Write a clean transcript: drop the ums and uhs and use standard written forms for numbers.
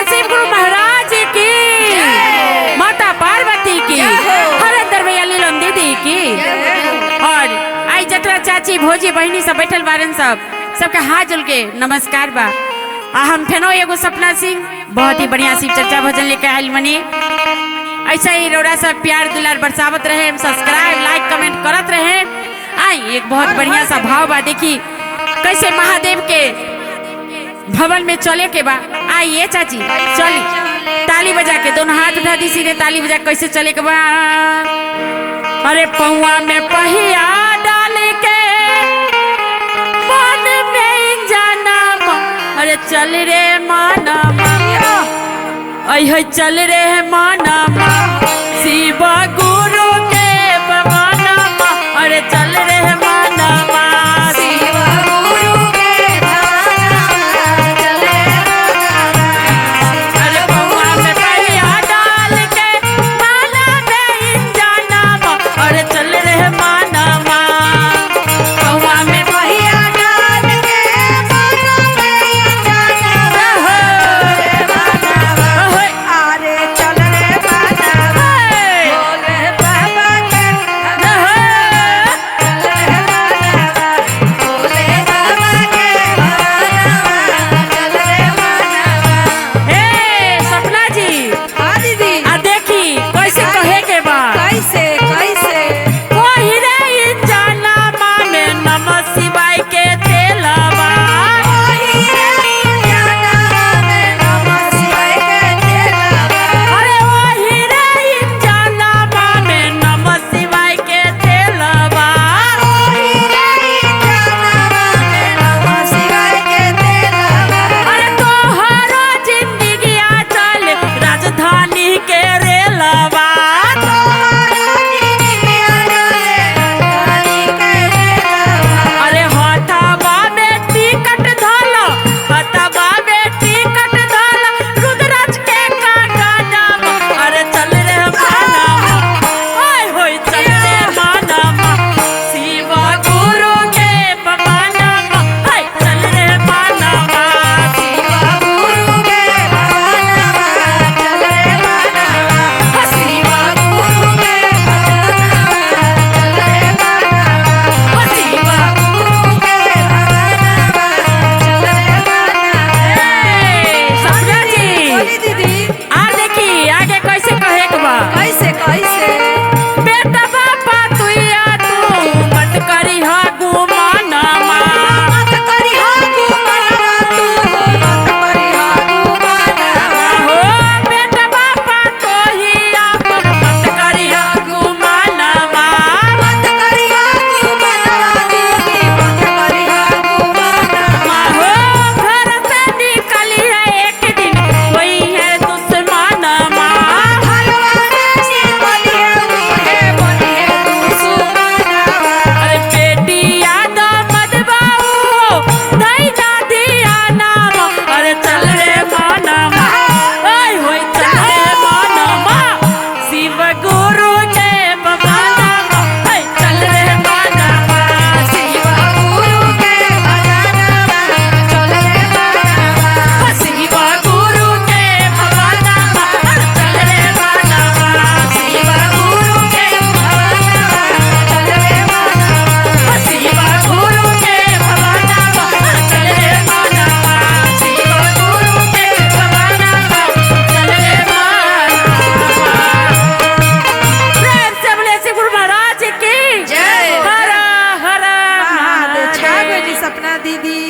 शिव गुरु महाराज की, माता पार्वती की, हर दरबार लीलन दीदी की। और आई जतरा चाची भोजी बहनी सब बैठल बारन सबके हाथ जोड़ के नमस्कार बा। हम फेनो एगो सपना सिंह बहुत ही बढ़िया शिव चर्चा भजन लेके आयल मनी। ऐसा ही रोड़ा सब प्यार दुलार बरसावत रहे, सब्सक्राइब लाइक कमेंट करत रहे। आई एक बहुत बढ़िया सा भाव बा, देखी कैसे महादेव के भवन में चले के बा। आइए चाची चली, ताली बजा के दोनों हाथ उठा दी, सीधे ताली बजा कैसे चले के बा। अरे पौआ में पहिया डाल के मन में जाना, अरे चल रे माना, अय चल रे माना शिव गुरु के बवाना, अरे चल रे माना शिव गुरु के अरे पौआ में पहिया डाल के माला में जाना, अरे चल रे माना पौआ में पहिया डाल के माला में जाना, अरे चल रे माना भोले बाबा के भोले बाबा के चल रे माना। ए सपना जी, हाँ दीदी, आ देखी कैसे कहे के बा। कैसे कैसे कोई रे जाना माने नमः शिवाय के तेलवा, अरे वही रे जाना माने नमः शिवाय के तेलवा। अरे तोहरो जिंदगी चल राजधानी के रेलवा, अरे हथवा में टिकट धलो, हथवा में टिकट धलो, रुद्राक्ष के काटा जाम, अरे चल रे माना, ओए होय चल रे माना शिव गुरु के बवाना, हाय चल रे माना शिव गुरु के बवाना, चल रे माना शिव गुरु के सपना जी दीदी, आ देखी आगे कैसे कहे के बा। कैसे कैसे बेटा बापा तू या तू मत करी हा गुमाना मत करी हा गुमाना, तू मत करी हा गुमाना, हो बेटा बापा तो ही आप मत करी हा गुमाना मत करी हा गुमाना, दीदी मत करी हा गुमाना। हो घर से निकली है एक दिन वही है दुश्मन अरे बेटी याद मत बाऊ नहीं दादी नाम, अरे चल रे माना ओए होय चल रे माना शिव गुरु के बवाना, हाय चल रे माना शिव गुरु के बवाना, चल रे माना शिव गुरु के बवाना, चल रे माना शिव गुरु के बवाना, चल रे माना शिव गुरु के भवाना, चल रे माना शिव गुरु के भवाना, चल रे माना। प्रेम से बोले शिव गुरु महाराज की जय। हर हर महादेव। छा महादेव। गइली सपना दीदी।